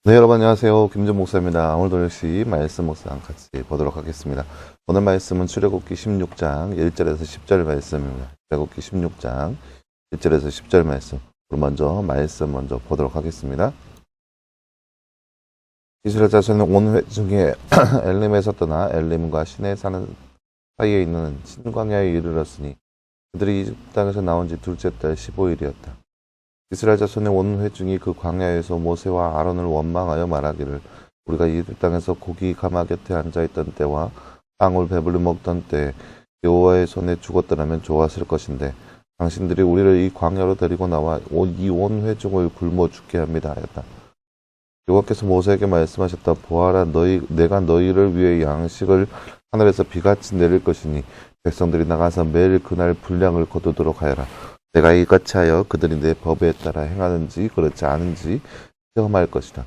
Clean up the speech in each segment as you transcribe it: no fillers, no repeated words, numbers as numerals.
네, 여러분 안녕하세요. 김준 목사입니다. 오늘도 역시 말씀 묵상 같이 보도록 하겠습니다. 오늘 말씀은 출애굽기 16장 1절에서 10절 말씀입니다. 출애굽기 16장 1절에서 10절 말씀. 말씀 먼저 보도록 하겠습니다. 이스라엘 자손은 온 회 중에 엘림에서 떠나 엘림과 시내 사는 사이에 있는 신광야에 이르렀으니 그들이 이집트 땅에서 나온 지 둘째 달 15일이었다. 이스라엘 자손의 온 회중이 그 광야에서 모세와 아론을 원망하여 말하기를 우리가 이집트 땅에서 고기 가마 곁에 앉아있던 때와 빵을 배불리 먹던 때 여호와의 손에 죽었더라면 좋았을 것인데 당신들이 우리를 이 광야로 데리고 나와 이 온 회중을 굶어 죽게 합니다 하였다. 여호와께서 모세에게 말씀하셨다. 보아라, 내가 너희를 위해 양식을 하늘에서 비같이 내릴 것이니 백성들이 나가서 매일 그날 분량을 거두도록 하여라. 내가 이같이 하여 그들이 내 법에 따라 행하는지 그렇지 않은지 시험할 것이다.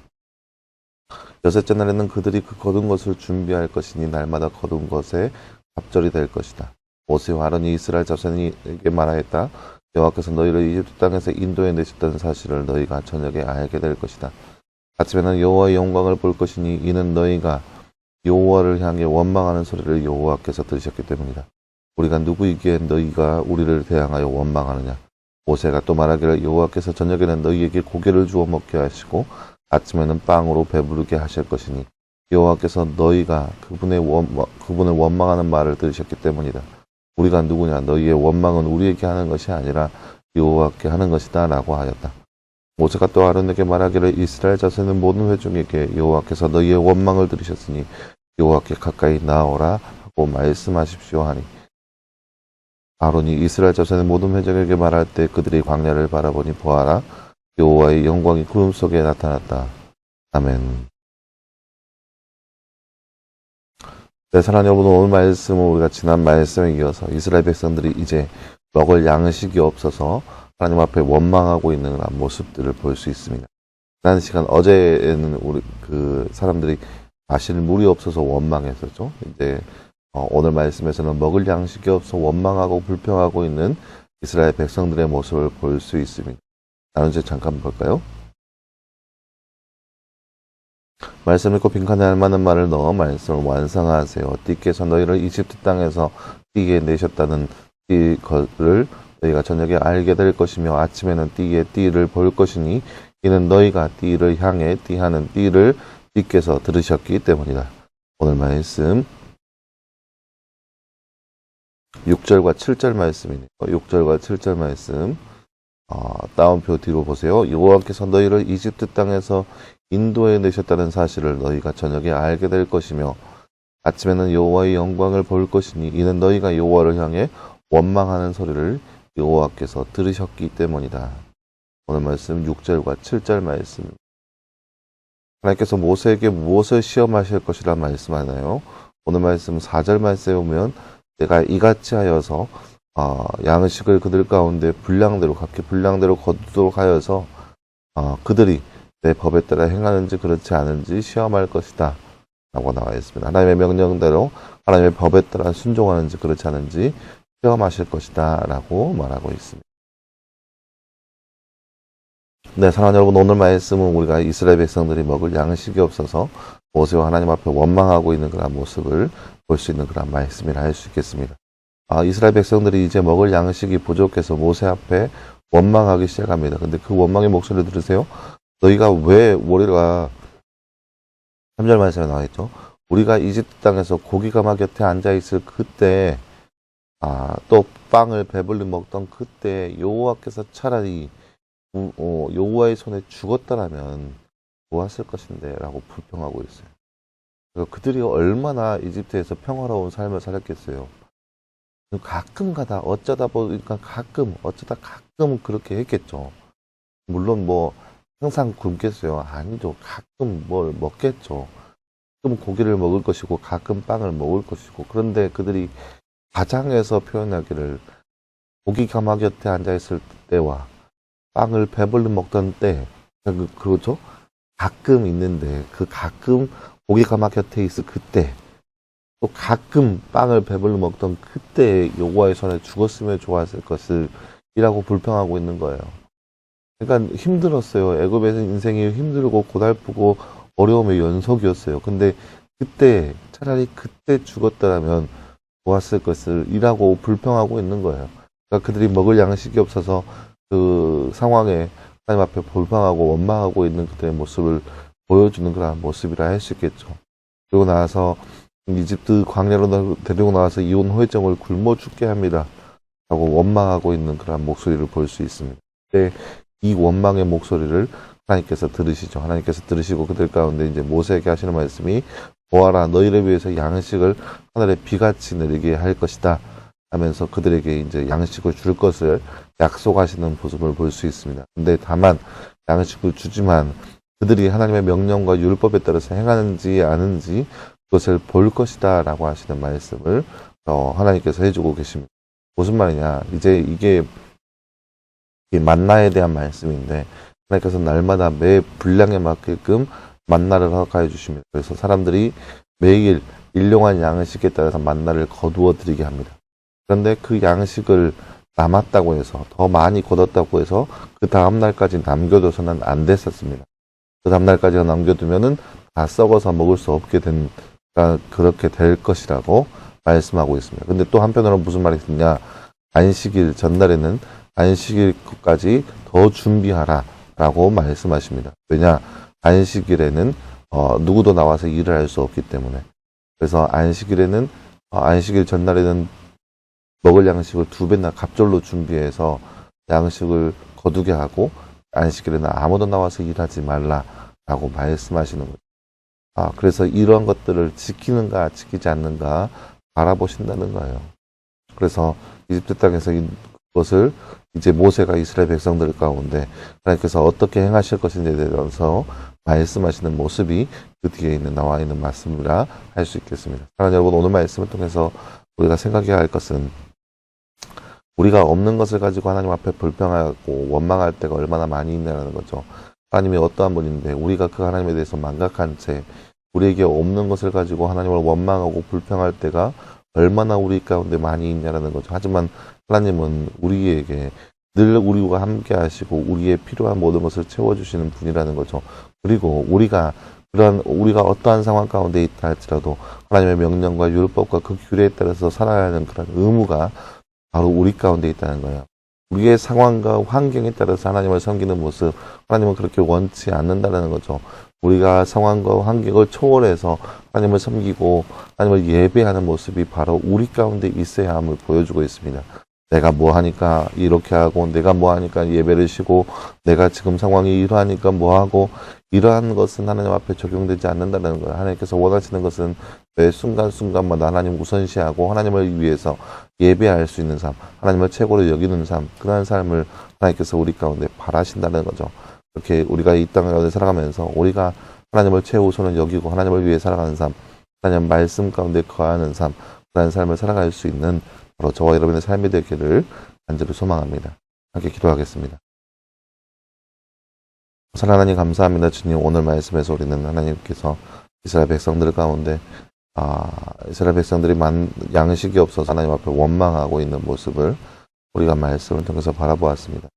여섯째 날에는 그들이 그 거둔 것을 준비할 것이니 날마다 거둔 것에 갑절이 될 것이다. 모세와 아론이 이스라엘 자손에게 말하였다. 여호와께서 너희를 이집트 땅에서 인도해 내셨다는 사실을 너희가 저녁에 알게 될 것이다. 아침에는 여호와의 영광을 볼 것이니 이는 너희가 여호와를 향해 원망하는 소리를 여호와께서 들으셨기 때문이다. 우리가 누구이기에 너희가 우리를 대항하여 원망하느냐. 모세가 또 말하기를 여호와께서 저녁에는 너희에게 고기를 주어 먹게 하시고 아침에는 빵으로 배부르게 하실 것이니 여호와께서 너희가 그분을 원망하는 말을 들으셨기 때문이다. 우리가 누구냐. 너희의 원망은 우리에게 하는 것이 아니라 여호와께 하는 것이다 라고 하였다. 모세가 또 아론에게 말하기를 이스라엘 자손의 모든 회중에게 여호와께서 너희의 원망을 들으셨으니 여호와께 가까이 나오라 하고 말씀하십시오 하니 아론이 이스라엘 자손의 모든 회중에게 말할 때 그들이 광야를 바라보니 보아라, 여호와의 영광이 구름 속에 나타났다. 아멘. 네, 사랑하는 여러분, 오늘 말씀은 우리가 지난 말씀에 이어서 이스라엘 백성들이 이제 먹을 양식이 없어서 하나님 앞에 원망하고 있는 그런 모습들을 볼 수 있습니다. 지난 시간 어제에는 우리 사람들이 마실 물이 없어서 원망했었죠. 이제 오늘 말씀에서는 먹을 양식이 없어 원망하고 불평하고 있는 이스라엘 백성들의 모습을 볼 수 있습니다. 나누지 잠깐 볼까요? 말씀 읽고 빈칸에 알맞는 말을 넣어 말씀을 완성하세요. 띠께서 너희를 이집트 땅에서 띠게 내셨다는 띠를 너희가 저녁에 알게 될 것이며 아침에는 띠의 띠를 볼 것이니 이는 너희가 띠를 향해 띠하는 띠를 띠께서 들으셨기 때문이다. 오늘 말씀 6절과 7절 말씀이네요. 6절과 7절 말씀 다운표 뒤로 보세요. 여호와께서 너희를 이집트 땅에서 인도해 내셨다는 사실을 너희가 저녁에 알게 될 것이며 아침에는 여호와의 영광을 볼 것이니 이는 너희가 여호와를 향해 원망하는 소리를 여호와께서 들으셨기 때문이다. 오늘 말씀 6절과 7절 말씀. 하나님께서 모세에게 무엇을 시험하실 것이라 말씀하나요? 오늘 말씀 4절 말씀에 보면 내가 이같이 하여서 양식을 그들 가운데 각기 분량대로 거두도록 하여서 그들이 내 법에 따라 행하는지 그렇지 않은지 시험할 것이다 라고 나와 있습니다. 하나님의 명령대로 하나님의 법에 따라 순종하는지 그렇지 않은지 시험하실 것이다 라고 말하고 있습니다. 네, 사랑하는 여러분, 오늘 말씀은 우리가 이스라엘 백성들이 먹을 양식이 없어서 모세와 하나님 앞에 원망하고 있는 그런 모습을 볼 수 있는 그런 말씀이라 할 수 있겠습니다. 이스라엘 백성들이 이제 먹을 양식이 부족해서 모세 앞에 원망하기 시작합니다. 근데 그 원망의 목소리를 들으세요. 우리가 3절 말씀에 나와 있죠. 우리가 이집트 땅에서 고기 가마 곁에 앉아 있을 그때 또 빵을 배불리 먹던 그때 여호와께서 차라리 여호와의 손에 죽었다라면 좋았을 것인데 라고 불평하고 있어요. 그들이 얼마나 이집트에서 평화로운 삶을 살았겠어요. 가끔 가다 어쩌다 가끔 그렇게 했겠죠. 물론 항상 굶겠어요. 아니죠. 가끔 뭘 먹겠죠. 가끔 고기를 먹을 것이고 가끔 빵을 먹을 것이고 그런데 그들이 가장에서 표현하기를 고기 가마 곁에 앉아있을 때와 빵을 배불리 먹던 때 그렇죠? 가끔 있는데 그 가끔 고기 가마 곁에 있을 그때 또 가끔 빵을 배불리 먹던 그때 여호와의 손에 죽었으면 좋았을 것을 이라고 불평하고 있는 거예요. 그러니까 힘들었어요. 애굽에서 인생이 힘들고 고달프고 어려움의 연속이었어요. 근데 그때 차라리 그때 죽었더라면 좋았을 것을 이라고 불평하고 있는 거예요. 그러니까 그들이 먹을 양식이 없어서 그 상황에 하나님 앞에 불평하고 원망하고 있는 그들의 모습을 보여주는 그런 모습이라 할 수 있겠죠. 그리고 나서 이집트 광야로 데리고 나와서 이혼 후회점을 굶어 죽게 합니다. 하고 원망하고 있는 그런 목소리를 볼 수 있습니다. 근데 이 원망의 목소리를 하나님께서 들으시죠. 하나님께서 들으시고 그들 가운데 이제 모세에게 하시는 말씀이 보아라 너희를 위해서 양식을 하늘의 비같이 내리게 할 것이다 하면서 그들에게 이제 양식을 줄 것을 약속하시는 모습을 볼 수 있습니다. 근데 다만 양식을 주지만 그들이 하나님의 명령과 율법에 따라서 행하는지 아는지 그것을 볼 것이다 라고 하시는 말씀을 하나님께서 해주고 계십니다. 무슨 말이냐 이제 이게 만나에 대한 말씀인데 하나님께서 날마다 매 분량에 맞게끔 만나를 허가해 주십니다. 그래서 사람들이 매일 일용할 양식에 따라서 만나를 거두어 드리게 합니다. 그런데 그 양식을 남았다고 해서 더 많이 거뒀다고 해서 그 다음날까지 남겨둬서는 안 됐었습니다. 그 다음날까지 남겨두면은 다 썩어서 먹을 수 없게 그렇게 될 것이라고 말씀하고 있습니다. 근데 또 한편으로 무슨 말이 있냐 안식일 전날에는 안식일까지 더 준비하라 라고 말씀하십니다. 왜냐 안식일에는 누구도 나와서 일을 할 수 없기 때문에 그래서 안식일에는 안식일 전날에는 먹을 양식을 2배나 갑절로 준비해서 양식을 거두게 하고 안식일에는 아무도 나와서 일하지 말라라고 말씀하시는 거죠. 그래서 이러한 것들을 지키는가 지키지 않는가 바라보신다는 거예요. 그래서 이집트 땅에서 이것을 이제 모세가 이스라엘 백성들 가운데 하나님께서 어떻게 행하실 것인지에 대해서 말씀하시는 모습이 그 뒤에 나와 있는 말씀이라 할 수 있겠습니다. 사랑하는 여러분 오늘 말씀을 통해서 우리가 생각해야 할 것은 우리가 없는 것을 가지고 하나님 앞에 불평하고 원망할 때가 얼마나 많이 있냐는 거죠. 하나님이 어떠한 분인데 우리가 그 하나님에 대해서 망각한 채 우리에게 없는 것을 가지고 하나님을 원망하고 불평할 때가 얼마나 우리 가운데 많이 있냐라는 거죠. 하지만 하나님은 우리에게 늘 우리와 함께 하시고 우리의 필요한 모든 것을 채워주시는 분이라는 거죠. 그리고 우리가 어떠한 상황 가운데 있다 할지라도 하나님의 명령과 율법과 그 규례에 따라서 살아야 하는 그런 의무가 바로 우리 가운데 있다는 거예요. 우리의 상황과 환경에 따라서 하나님을 섬기는 모습, 하나님은 그렇게 원치 않는다는 거죠. 우리가 상황과 환경을 초월해서 하나님을 섬기고 하나님을 예배하는 모습이 바로 우리 가운데 있어야 함을 보여주고 있습니다. 내가 뭐 하니까 이렇게 하고 내가 뭐 하니까 예배를 쉬고 내가 지금 상황이 이러하니까 뭐 하고 이러한 것은 하나님 앞에 적용되지 않는다는 거예요. 하나님께서 원하시는 것은 매 순간순간마다 하나님 우선시하고 하나님을 위해서 예배할 수 있는 삶, 하나님을 최고로 여기는 삶, 그러한 삶을 하나님께서 우리 가운데 바라신다는 거죠. 이렇게 우리가 이 땅 가운데 살아가면서 우리가 하나님을 최우선을 여기고 하나님을 위해 살아가는 삶, 하나님 말씀 가운데 거하는 삶, 그러한 삶을 살아갈 수 있는 바로 저와 여러분의 삶이 되기를 간절히 소망합니다. 함께 기도하겠습니다. 사랑하는 하나님 감사합니다. 주님 오늘 말씀에서 우리는 하나님께서 이스라엘 백성들 가운데 이스라엘 백성들이 양식이 없어서 하나님 앞에 원망하고 있는 모습을 우리가 말씀을 통해서 바라보았습니다.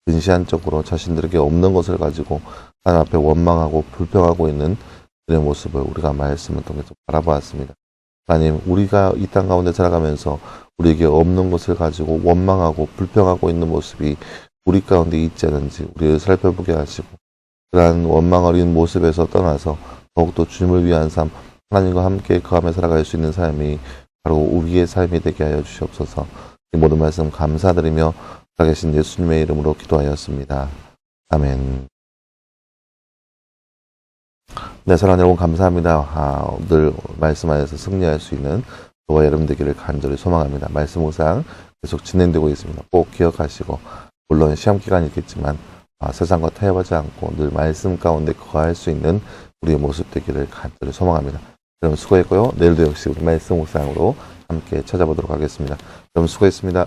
근시안적으로 자신들에게 없는 것을 가지고 하나님 앞에 원망하고 불평하고 있는 그의 모습을 우리가 말씀을 통해서 바라보았습니다. 하나님 우리가 이 땅 가운데 살아가면서 우리에게 없는 것을 가지고 원망하고 불평하고 있는 모습이 우리 가운데 있지 않은지 우리를 살펴보게 하시고 그러한 원망 어린 모습에서 떠나서 더욱더 주님을 위한 삶 하나님과 함께 거하며 살아갈 수 있는 삶이 바로 우리의 삶이 되게 하여 주시옵소서. 이 모든 말씀 감사드리며 살아계신 예수님의 이름으로 기도하였습니다. 아멘. 네, 사랑하는 여러분 감사합니다. 늘 말씀 안에서 승리할 수 있는 저와 여러분 되기를 간절히 소망합니다. 말씀 묵상 계속 진행되고 있습니다. 꼭 기억하시고 물론 시험 기간이 있겠지만 세상과 타협하지 않고 늘 말씀 가운데 거할 수 있는 우리의 모습 되기를 간절히 소망합니다. 여러분 수고했고요. 내일도 역시 우리 말씀 묵상으로 함께 찾아보도록 하겠습니다. 여러분 수고했습니다.